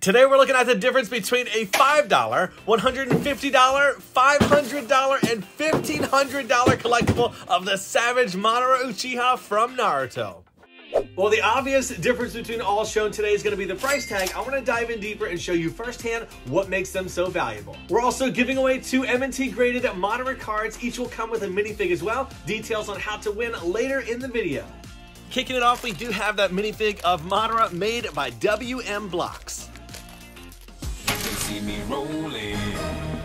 Today we're looking at the difference between a $5, $150, $500, and $1,500 collectible of the Savage Madara Uchiha from Naruto. Well, the obvious difference between all shown today is going to be the price tag. I want to dive in deeper and show you firsthand what makes them so valuable. We're also giving away 2 M&T graded Madara cards. Each will come with a minifig as well. Details on how to win later in the video. Kicking it off, we do have that minifig of Madara made by WM Blocks. See me rolling,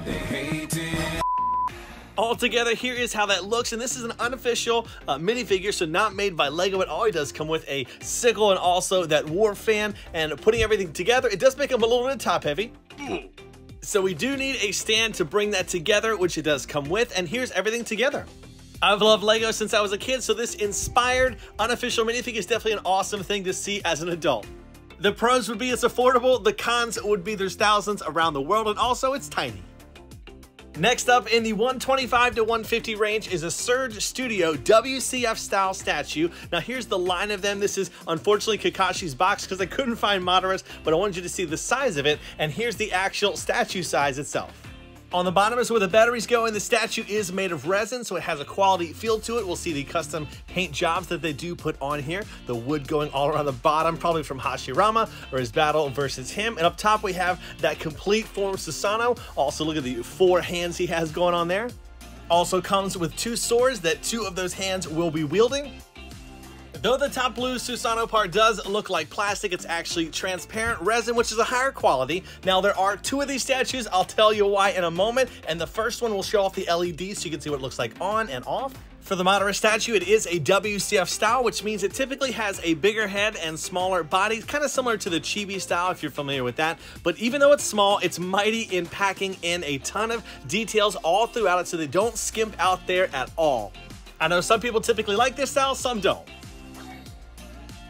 they hate it. All together, here is how that looks, and this is an unofficial minifigure, so not made by Lego at all. It does come with a sickle and also that war fan, and putting everything together, it does make them a little bit top heavy. So we do need a stand to bring that together, which it does come with, and here's everything together. I've loved Lego since I was a kid, so this inspired unofficial minifigure is definitely an awesome thing to see as an adult. The pros would be it's affordable, the cons would be there's thousands around the world, and also it's tiny. Next up in the 125 to 150 range is a Surge Studio WCF style statue. Now here's the line of them. This is unfortunately Kakashi's box because I couldn't find Madara's, but I wanted you to see the size of it, and here's the actual statue size itself. On the bottom is where the batteries go, and the statue is made of resin, so it has a quality feel to it. We'll see the custom paint jobs that they do put on here. The wood going all around the bottom, probably from Hashirama or his battle versus him. And up top we have that complete form of Susanoo. Also look at the 4 hands he has going on there. Also comes with 2 swords that 2 of those hands will be wielding. Though the top blue Susanoo part does look like plastic, it's actually transparent resin, which is a higher quality. Now there are 2 of these statues, I'll tell you why in a moment, and the first one will show off the LED so you can see what it looks like on and off. For the Madara statue, it is a WCF style, which means it typically has a bigger head and smaller body, kind of similar to the Chibi style if you're familiar with that. But even though it's small, it's mighty in packing in a ton of details all throughout it, so they don't skimp out there at all. I know some people typically like this style, some don't.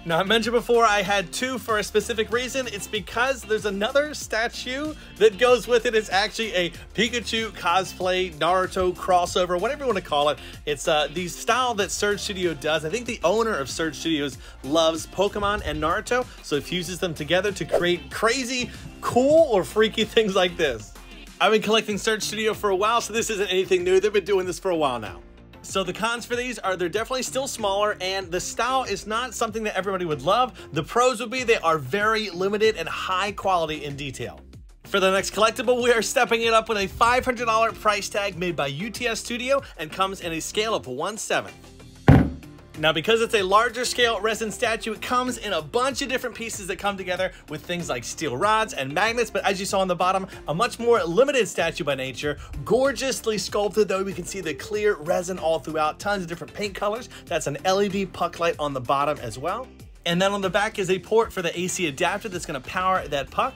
Now, I mentioned before I had 2 for a specific reason. It's because there's another statue that goes with it. It's actually a Pikachu cosplay Naruto crossover, whatever you want to call it. It's the style that Surge Studio does. I think the owner of Surge Studios loves Pokemon and Naruto, so it fuses them together to create crazy, cool, or freaky things like this. I've been collecting Surge Studio for a while, so this isn't anything new. They've been doing this for a while now. So the cons for these are they're definitely still smaller, and the style is not something that everybody would love. The pros would be they are very limited and high quality in detail. For the next collectible, we are stepping it up with a $500 price tag made by UTS Studio and comes in a scale of 1/7. Now, because it's a larger scale resin statue, it comes in a bunch of different pieces that come together with things like steel rods and magnets, but as you saw on the bottom, a much more limited statue by nature, gorgeously sculpted though. We can see the clear resin all throughout, tons of different paint colors. That's an LED puck light on the bottom as well. And then on the back is a port for the AC adapter that's gonna power that puck.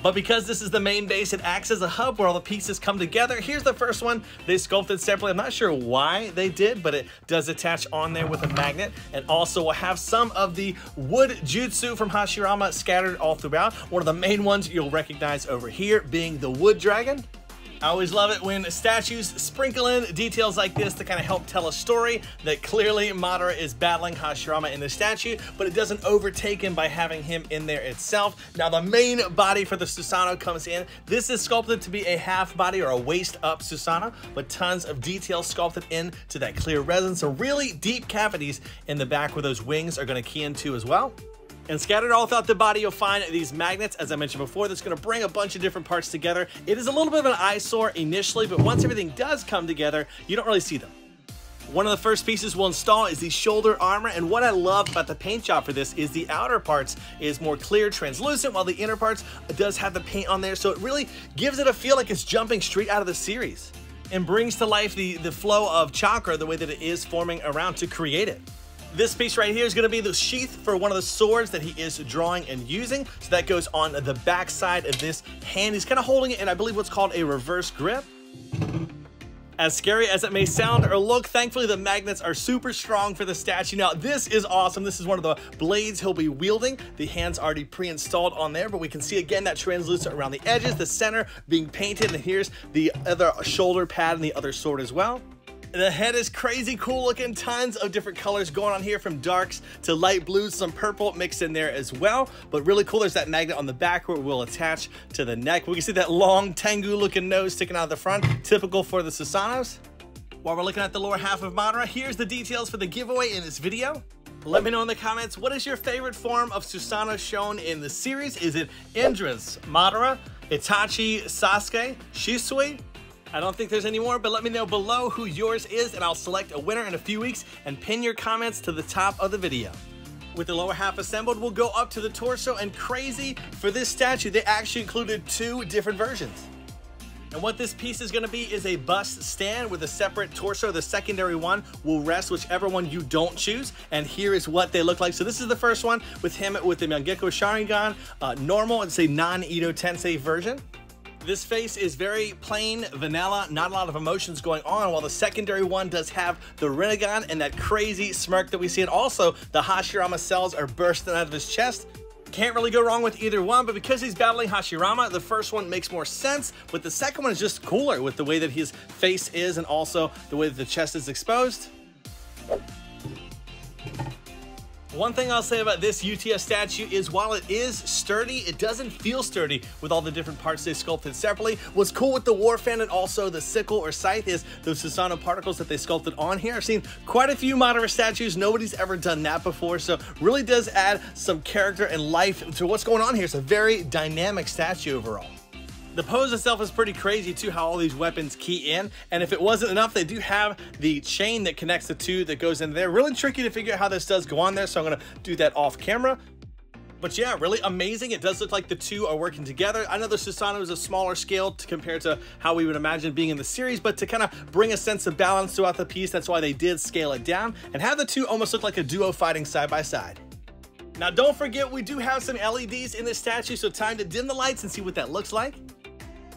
But because this is the main base, it acts as a hub where all the pieces come together. Here's the first one. They sculpted separately. I'm not sure why they did, but it does attach on there with a magnet. And also we'll have some of the wood jutsu from Hashirama scattered all throughout. One of the main ones you'll recognize over here being the wood dragon. I always love it when statues sprinkle in details like this to kind of help tell a story that clearly Madara is battling Hashirama in the statue, but it doesn't overtake him by having him in there itself. Now the main body for the Susanoo comes in. This is sculpted to be a half body or a waist up Susanoo, but tons of detail sculpted into that clear resin. So really deep cavities in the back where those wings are going to key into as well. And scattered all throughout the body, you'll find these magnets, as I mentioned before, that's going to bring a bunch of different parts together. It is a little bit of an eyesore initially, but once everything does come together, you don't really see them. One of the first pieces we'll install is the shoulder armor, and what I love about the paint job for this is the outer parts is more clear, translucent, while the inner parts does have the paint on there, so it really gives it a feel like it's jumping straight out of the series and brings to life the flow of chakra the way that it is forming around to create it. This piece right here is going to be the sheath for one of the swords that he is drawing and using. So that goes on the back side of this hand. He's kind of holding it in, I believe, what's called a reverse grip. As scary as it may sound or look, thankfully the magnets are super strong for the statue. Now, this is awesome. This is one of the blades he'll be wielding. The hand's already pre-installed on there, but we can see again that translucent around the edges, the center being painted, and here's the other shoulder pad and the other sword as well. The head is crazy cool looking, tons of different colors going on here from darks to light blues, some purple mixed in there as well, but really cool. There's that magnet on the back where it will attach to the neck. We can see that long Tengu looking nose sticking out of the front, typical for the Susanos. While we're looking at the lower half of Madara, here's the details for the giveaway in this video. Let me know in the comments, what is your favorite form of Susanoo shown in the series? Is it Indra's, Madara, Itachi, Sasuke, Shisui? I don't think there's any more, but let me know below who yours is and I'll select a winner in a few weeks and pin your comments to the top of the video. With the lower half assembled, we'll go up to the torso, and crazy, for this statue, they actually included 2 different versions. And what this piece is gonna be is a bust stand with a separate torso. The secondary one will rest whichever one you don't choose. And here is what they look like. So this is the first one with him with the Mangekyo Sharingan, normal, it's a non-Edo Tensei version. This face is very plain vanilla, not a lot of emotions going on, while the secondary one does have the Rinnegan and that crazy smirk that we see. And also the Hashirama cells are bursting out of his chest. Can't really go wrong with either one, but because he's battling Hashirama, the first one makes more sense, but the second one is just cooler with the way that his face is and also the way that the chest is exposed. One thing I'll say about this UTS statue is while it is sturdy, it doesn't feel sturdy with all the different parts they sculpted separately. What's cool with the war fan and also the sickle or scythe is those Susanoo particles that they sculpted on here. I've seen quite a few Madara statues. Nobody's ever done that before, so really does add some character and life to what's going on here. It's a very dynamic statue overall. The pose itself is pretty crazy too, how all these weapons key in, and if it wasn't enough, they do have the chain that connects the two that goes in there. Really tricky to figure out how this does go on there, so I'm gonna do that off camera. But yeah, really amazing. It does look like the two are working together. I know the Susanoo is a smaller scale compared to how we would imagine being in the series, but to kind of bring a sense of balance throughout the piece, that's why they did scale it down and have the two almost look like a duo fighting side by side. Now don't forget, we do have some LEDs in this statue, so time to dim the lights and see what that looks like.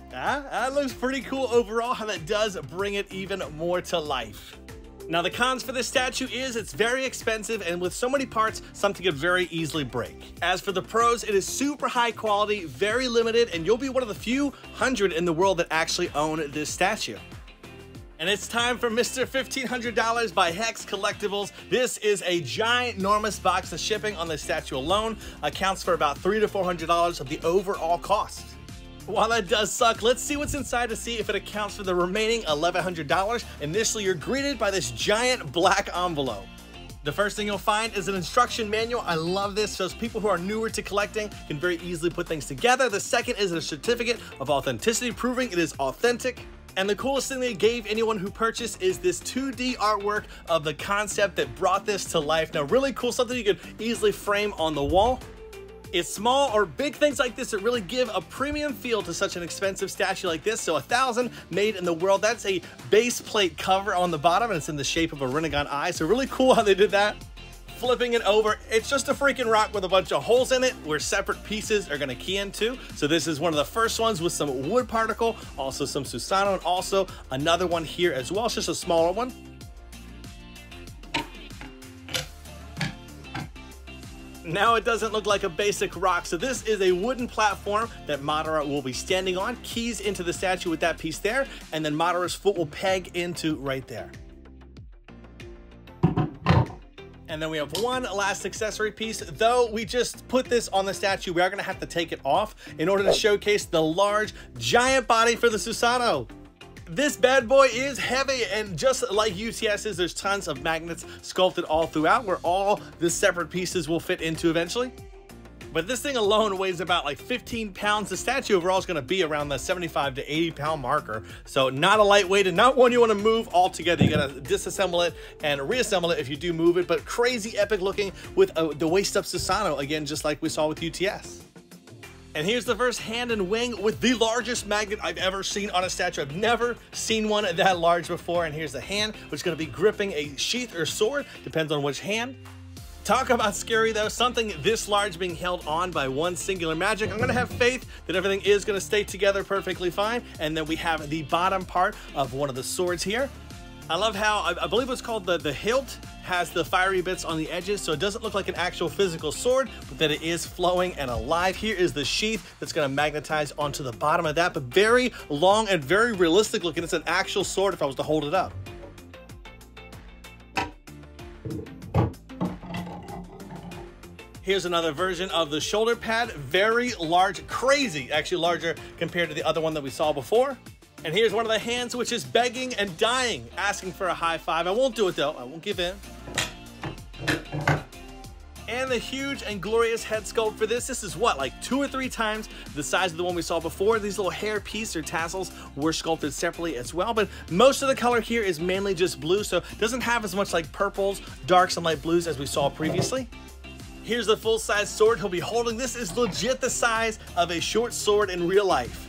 That looks pretty cool overall, how that does bring it even more to life. Now the cons for this statue is it's very expensive, and with so many parts, something could very easily break. As for the pros, it is super high quality, very limited, and you'll be one of the few hundred in the world that actually own this statue. And it's time for Mr. $1,500 by Hex Collectibles. This is a ginormous box. The shipping on the statue alone accounts for about $300 to $400 of the overall cost. While that does suck, let's see what's inside to see if it accounts for the remaining $1,100. Initially, you're greeted by this giant black envelope. The first thing you'll find is an instruction manual. I love this, so people who are newer to collecting can very easily put things together. The second is a certificate of authenticity proving it is authentic. And the coolest thing they gave anyone who purchased is this 2D artwork of the concept that brought this to life. Now, really cool, something you could easily frame on the wall. It's small or big things like this that really give a premium feel to such an expensive statue like this. So 1,000 made in the world. That's a base plate cover on the bottom, and it's in the shape of a Rinnegan eye. So really cool how they did that. Flipping it over, it's just a freaking rock with a bunch of holes in it where separate pieces are gonna key into. So this is one of the first ones with some wood particle, also some Susanoo, and also another one here as well. It's just a smaller one. Now it doesn't look like a basic rock, so this is a wooden platform that Madara will be standing on, keys into the statue with that piece there, and then Madara's foot will peg into right there. And then we have one last accessory piece. Though we just put this on the statue, we are gonna have to take it off in order to showcase the large, giant body for the Susanoo. This bad boy is heavy, and just like UTS's, there's tons of magnets sculpted all throughout where all the separate pieces will fit into eventually. But this thing alone weighs about like 15 pounds. The statue overall is going to be around the 75 to 80 pound marker. So not a lightweight, and not one you want to move all together. You're going to disassemble it and reassemble it if you do move it, but crazy epic looking with the waist up Susanoo, again, just like we saw with UTS. And here's the first hand and wing with the largest magnet I've ever seen on a statue. I've never seen one that large before. And here's the hand, which is going to be gripping a sheath or sword, depends on which hand. Talk about scary though, something this large being held on by one singular magic. I'm gonna have faith that everything is gonna stay together perfectly fine. And then we have the bottom part of one of the swords here. I love how, I believe it's called the hilt, has the fiery bits on the edges, so it doesn't look like an actual physical sword, but that it is flowing and alive. Here is the sheath that's gonna magnetize onto the bottom of that, but very long and very realistic looking. It's an actual sword if I was to hold it up. Here's another version of the shoulder pad, very large, crazy, actually larger compared to the other one that we saw before. And here's one of the hands which is begging and dying, asking for a high five. I won't do it though, I won't give in. And the huge and glorious head sculpt for this is what, like 2 or 3 times the size of the one we saw before. These little hair piece or tassels were sculpted separately as well, but most of the color here is mainly just blue, so it doesn't have as much like purples, darks, and light blues as we saw previously. Here's the full-size sword he'll be holding. This is legit the size of a short sword in real life.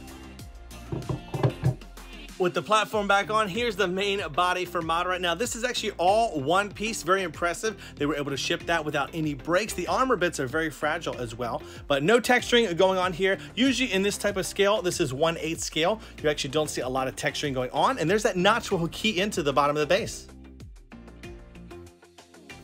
With the platform back on, here's the main body for Madara. Now, this is actually all one piece, very impressive. They were able to ship that without any breaks. The armor bits are very fragile as well, but no texturing going on here. Usually in this type of scale, this is 1/8 scale. You actually don't see a lot of texturing going on, and there's that notch will key into the bottom of the base.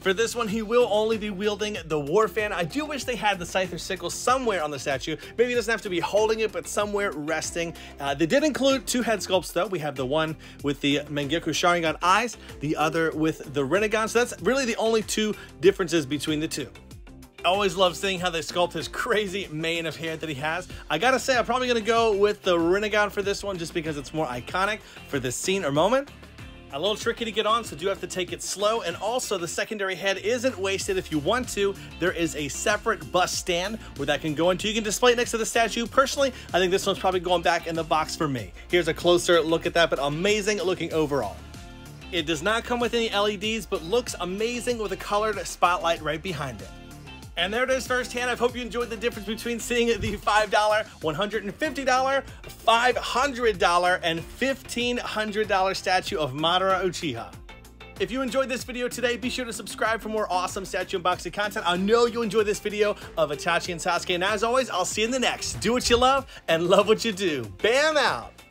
For this one, he will only be wielding the war fan. I do wish they had the scythe or sickle somewhere on the statue. Maybe he doesn't have to be holding it, but somewhere resting. They did include 2 head sculpts though. We have the one with the Mangekyou Sharingan eyes, the other with the Rinnegan. So that's really the only 2 differences between the 2. I always love seeing how they sculpt his crazy mane of hair that he has. I gotta say, I'm probably gonna go with the Rinnegan for this one just because it's more iconic for this scene or moment. A little tricky to get on, so do have to take it slow. And also, the secondary head isn't wasted. If you want to, there is a separate bust stand where that can go into. You can display it next to the statue. Personally, I think this one's probably going back in the box for me. Here's a closer look at that, but amazing looking overall. It does not come with any LEDs, but looks amazing with a colored spotlight right behind it. And there it is firsthand. I hope you enjoyed the difference between seeing the $5, $150, $500, and $1,500 statue of Madara Uchiha. If you enjoyed this video today, be sure to subscribe for more awesome statue unboxing content. I know you'll enjoy this video of Itachi and Sasuke, and as always, I'll see you in the next. Do what you love and love what you do. Bam out!